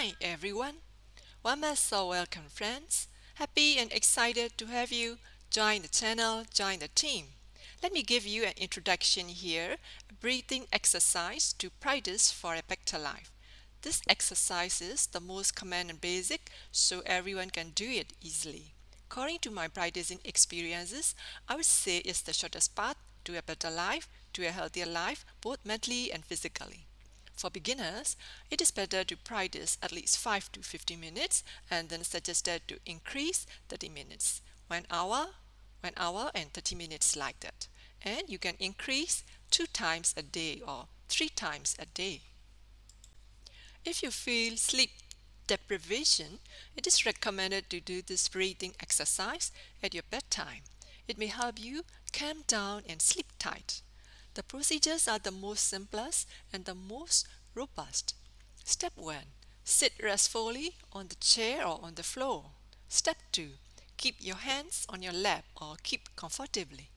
Hi everyone, so welcome friends. Happy and excited to have you join the channel, join the team. Let me give you an introduction here, a breathing exercise to practice for a better life. This exercise is the most common and basic, so everyone can do it easily. According to my practicing experiences, I would say it's the shortest path to a better life, to a healthier life, both mentally and physically. For beginners, it is better to practice at least 5 to 50 minutes and then suggested to increase 30 minutes. 1 hour and 30 minutes like that. And you can increase 2 times a day or 3 times a day. If you feel sleep deprivation, it is recommended to do this breathing exercise at your bedtime. It may help you calm down and sleep tight. The procedures are the most simplest and the most robust. Step 1. Sit restfully on the chair or on the floor. Step 2. Keep your hands on your lap or keep comfortably.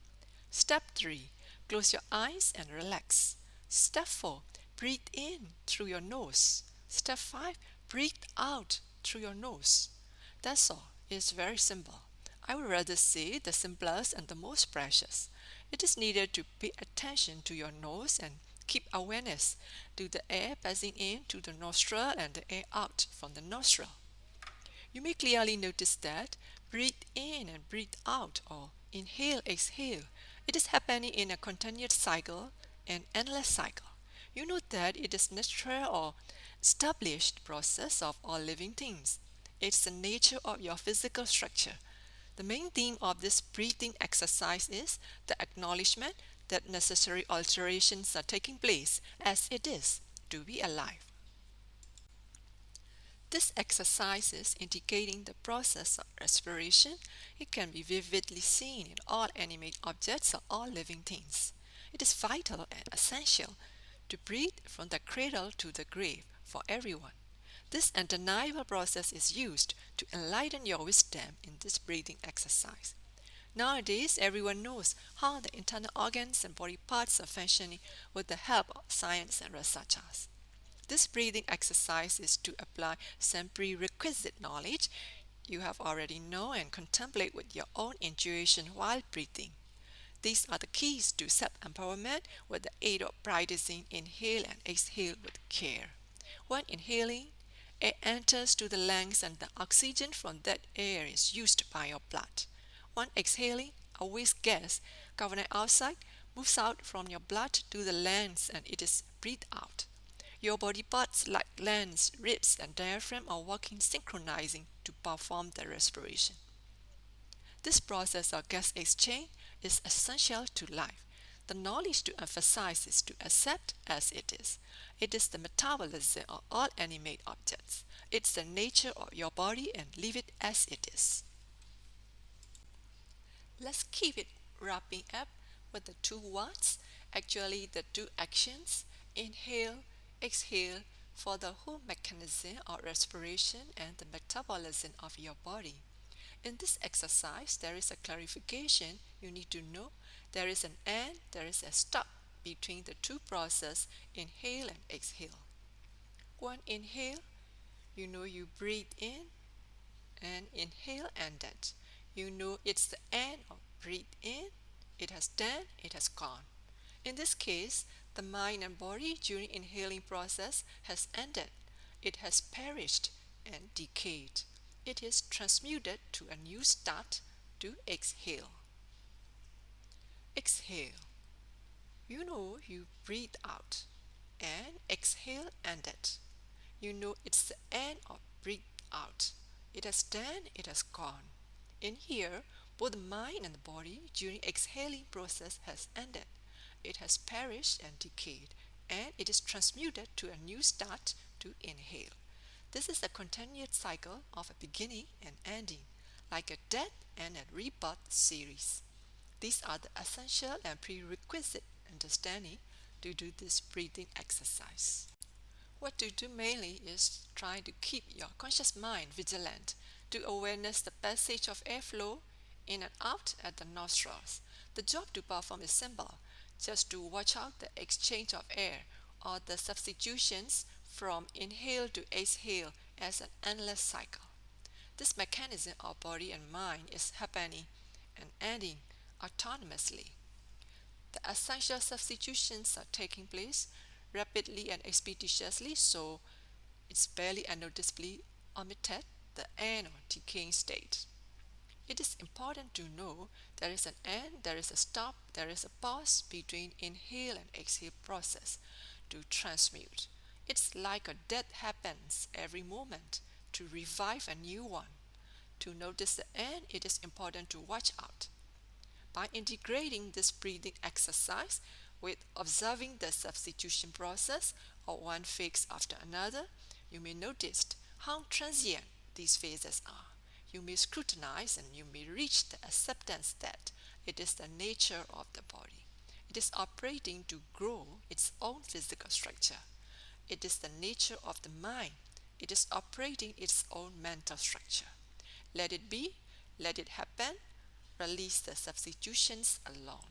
Step 3. Close your eyes and relax. Step 4. Breathe in through your nose. Step 5. Breathe out through your nose. That's all. It's very simple. I would rather say the simplest and the most precious. It is needed to pay attention to your nose and keep awareness to the air passing in to the nostril and the air out from the nostril. You may clearly notice that breathe in and breathe out or inhale, exhale. It is happening in a continuous cycle, an endless cycle. You note that it is natural or established process of all living things. It's the nature of your physical structure. The main theme of this breathing exercise is the acknowledgement that necessary alterations are taking place as it is to be alive. This exercise is indicating the process of respiration. It can be vividly seen in all animate objects or all living things. It is vital and essential to breathe from the cradle to the grave for everyone. This undeniable process is used to enlighten your wisdom in this breathing exercise. Nowadays, everyone knows how the internal organs and body parts are functioning with the help of science and researchers. This breathing exercise is to apply some prerequisite knowledge you have already know and contemplate with your own intuition while breathing. These are the keys to self-empowerment with the aid of practicing inhale and exhale with care. When inhaling, air enters to the lungs and the oxygen from that air is used by your blood. When exhaling, a waste gas, carbon dioxide, moves out from your blood to the lungs and it is breathed out. Your body parts like lungs, ribs, and diaphragm are working synchronizing to perform the respiration. This process of gas exchange is essential to life. The knowledge to emphasize is to accept as it is. It is the metabolism of all animate objects. It's the nature of your body and leave it as it is. Let's keep it wrapping up with the two words, actually the two actions, inhale, exhale for the whole mechanism of respiration and the metabolism of your body. In this exercise, there is a clarification you need to know. There is an and, there is a stop between the two processes, inhale and exhale. One inhale, you know you breathe in and inhale and that. You know it's the end of breathe in, it has done, it has gone. In this case, the mind and body during inhaling process has ended. It has perished and decayed. It is transmuted to a new start to exhale. Exhale. You know you breathe out and exhale ended. You know it's the end of breathe out. It has done, it has gone. In here, both the mind and the body during exhaling process has ended. It has perished and decayed, and it is transmuted to a new start to inhale. This is a continued cycle of a beginning and ending, like a death and a rebirth series. These are the essential and prerequisite understanding to do this breathing exercise. What to do mainly is try to keep your conscious mind vigilant to awareness the passage of airflow in and out at the nostrils. The job to perform is simple, just to watch out the exchange of air or the substitutions from inhale to exhale as an endless cycle. This mechanism of body and mind is happening and ending autonomously. The essential substitutions are taking place rapidly and expeditiously, so it's barely and noticeably omitted the end or decaying state. It is important to know there is an end, there is a stop, there is a pause between inhale and exhale process to transmute. It's like a death happens every moment to revive a new one. To notice the end, it is important to watch out. By integrating this breathing exercise with observing the substitution process of one phase after another, you may notice how transient these phases are. You may scrutinize and you may reach the acceptance that it is the nature of the body. It is operating to grow its own physical structure. It is the nature of the mind. It is operating its own mental structure. Let it be, let it happen, release the substitutions alone.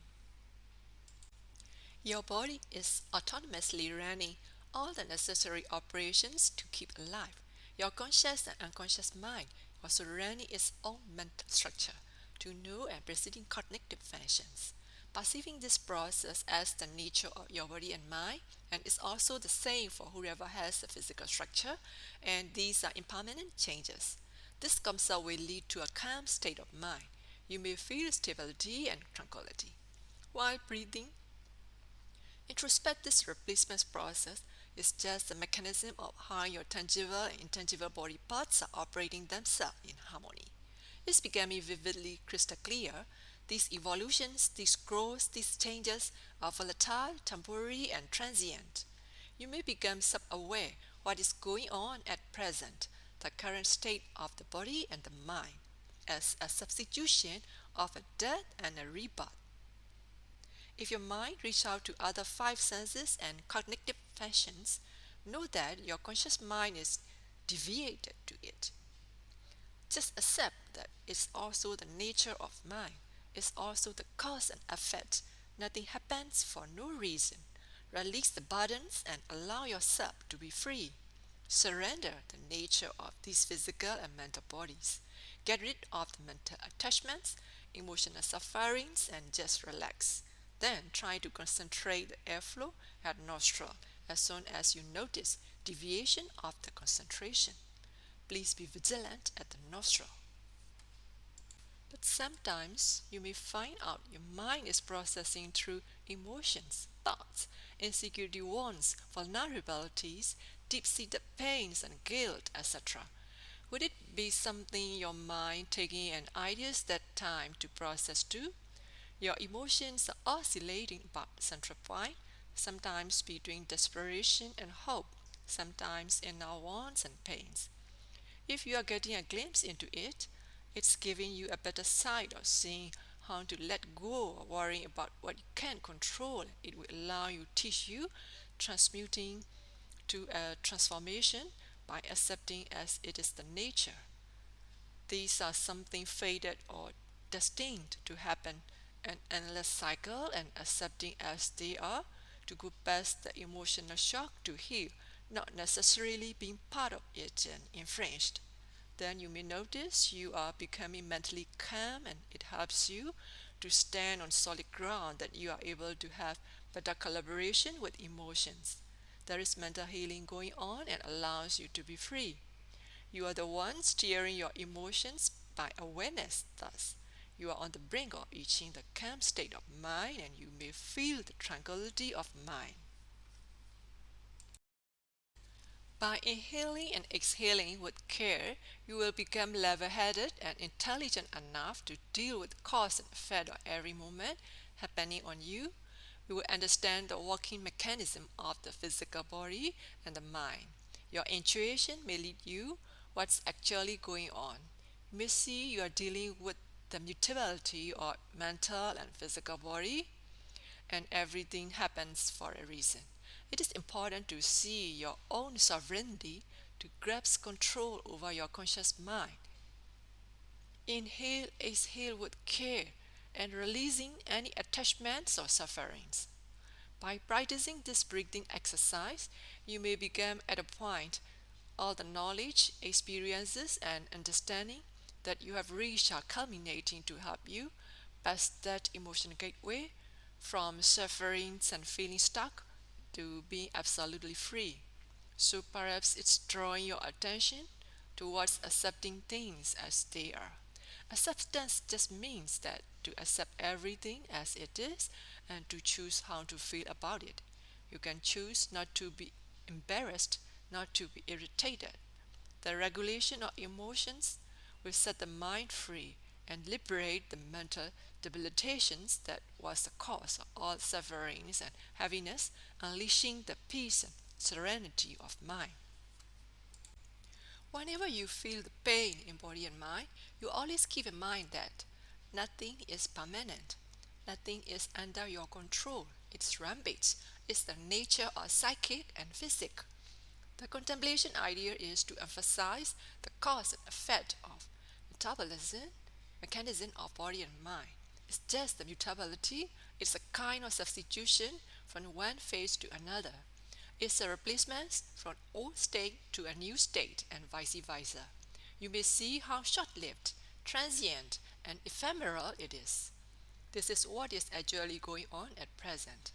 Your body is autonomously running all the necessary operations to keep alive. Your conscious and unconscious mind also running its own mental structure to know and preceding cognitive functions. Perceiving this process as the nature of your body and mind, and is also the same for whoever has a physical structure, and these are impermanent changes. This concept will lead to a calm state of mind. You may feel stability and tranquility. While breathing, introspect this replacement process is just a mechanism of how your tangible and intangible body parts are operating themselves in harmony. It's becoming vividly crystal clear. These evolutions, these growths, these changes are volatile, temporary, and transient. You may become sub-aware what is going on at present, the current state of the body and the mind, as a substitution of a death and a rebirth. If your mind reaches out to other five senses and cognitive functions, know that your conscious mind is deviated to it. Just accept that it's also the nature of mind, it's also the cause and effect. Nothing happens for no reason. Release the burdens and allow yourself to be free. Surrender the nature of these physical and mental bodies. Get rid of the mental attachments, emotional sufferings, and just relax. Then try to concentrate the airflow at nostril as soon as you notice deviation of the concentration. Please be vigilant at the nostril. But sometimes you may find out your mind is processing through emotions, thoughts, insecurity wants, vulnerabilities, deep-seated pains and guilt, etc. Would it be something your mind taking an ideas that time to process too? Your emotions are oscillating about central point, sometimes between desperation and hope, sometimes in our wants and pains. If you are getting a glimpse into it, it's giving you a better sight of seeing how to let go of worrying about what you can't control. It will allow you, teach you, transmuting to a transformation by accepting as it is the nature. These are something fated or destined to happen, an endless cycle, and accepting as they are to go past the emotional shock to heal, not necessarily being part of it and infringed. Then you may notice you are becoming mentally calm and it helps you to stand on solid ground, that you are able to have better collaboration with emotions. There is mental healing going on and allows you to be free. You are the one steering your emotions by awareness, thus. You are on the brink of reaching the calm state of mind and you may feel the tranquility of mind. By inhaling and exhaling with care, you will become level-headed and intelligent enough to deal with cause and effect of every moment happening on you. You will understand the working mechanism of the physical body and the mind. Your intuition may lead you what's actually going on. You may see you are dealing with the mutability of mental and physical body, and everything happens for a reason. It is important to see your own sovereignty to grasp control over your conscious mind. Inhale, exhale with care and releasing any attachments or sufferings. By practicing this breathing exercise, you may become at a point All the knowledge, experiences, and understanding that you have reached are culminating to help you pass that emotional gateway from sufferings and feeling stuck to being absolutely free. So perhaps it's drawing your attention towards accepting things as they are. Acceptance just means that to accept everything as it is and to choose how to feel about it. You can choose not to be embarrassed, not to be irritated. The regulation of emotions will set the mind free and liberate the mental debilitations that was the cause of all sufferings and heaviness, unleashing the peace and serenity of mind. Whenever you feel the pain in body and mind, you always keep in mind that nothing is permanent. Nothing is under your control. It's rampage. It's the nature of psychic and physic. The contemplation idea is to emphasize the cause and effect of metabolism, mechanism of body and mind. It's just the mutability, it's a kind of substitution from one phase to another. It's a replacement from old state to a new state and vice versa. You may see how short-lived, transient, and ephemeral it is. This is what is actually going on at present.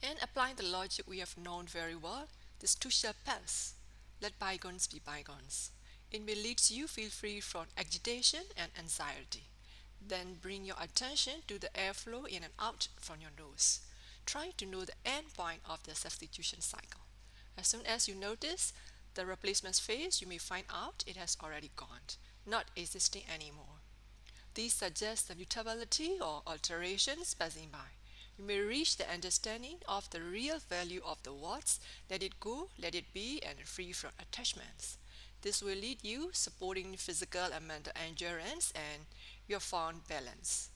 And applying the logic we have known very well, this too shall pass. Let bygones be bygones. It may lead you feel free from agitation and anxiety. Then bring your attention to the airflow in and out from your nose. Try to know the end point of the substitution cycle. As soon as you notice the replacement phase, you may find out it has already gone, not existing anymore. These suggest the mutability or alterations passing by. You may reach the understanding of the real value of the words, let it go, let it be, and free from attachments. This will lead you supporting physical and mental endurance and your found balance.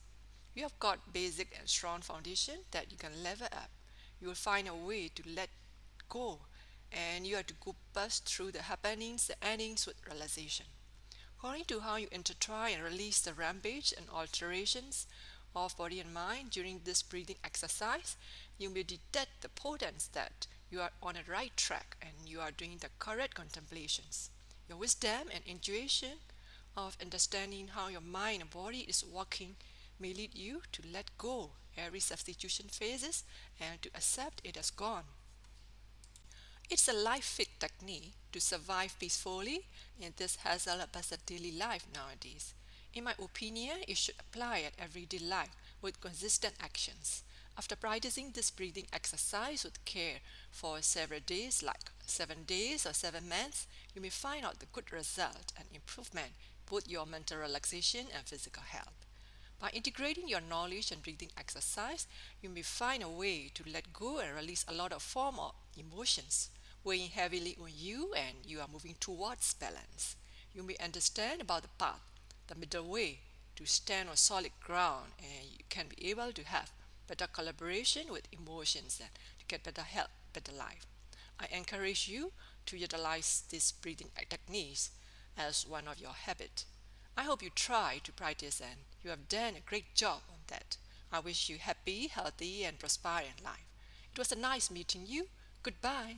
You have got basic and strong foundation that you can level up. You will find a way to let go and you have to go bust through the happenings, the endings with realization. According to how you intertwine and release the rampage and alterations of body and mind during this breathing exercise, you may detect the potence that you are on a right track and you are doing the correct contemplations. Your wisdom and intuition of understanding how your mind and body is working may lead you to let go every substitution phases and to accept it as gone. It's a life fit technique to survive peacefully in this hassle-bustle daily life nowadays. In my opinion, you should apply it everyday life with consistent actions. After practicing this breathing exercise with care for several days, like 7 days or 7 months, you may find out the good result and improvement both your mental relaxation and physical health. By integrating your knowledge and breathing exercise, you may find a way to let go and release a lot of form of emotions weighing heavily on you and you are moving towards balance. You may understand about the path, the middle way to stand on solid ground and you can be able to have better collaboration with emotions and to get better health, better life. I encourage you to utilize these breathing techniques as one of your habits. I hope you try to practice and you have done a great job on that. I wish you happy, healthy and prosper in life. It was a nice meeting you. Goodbye.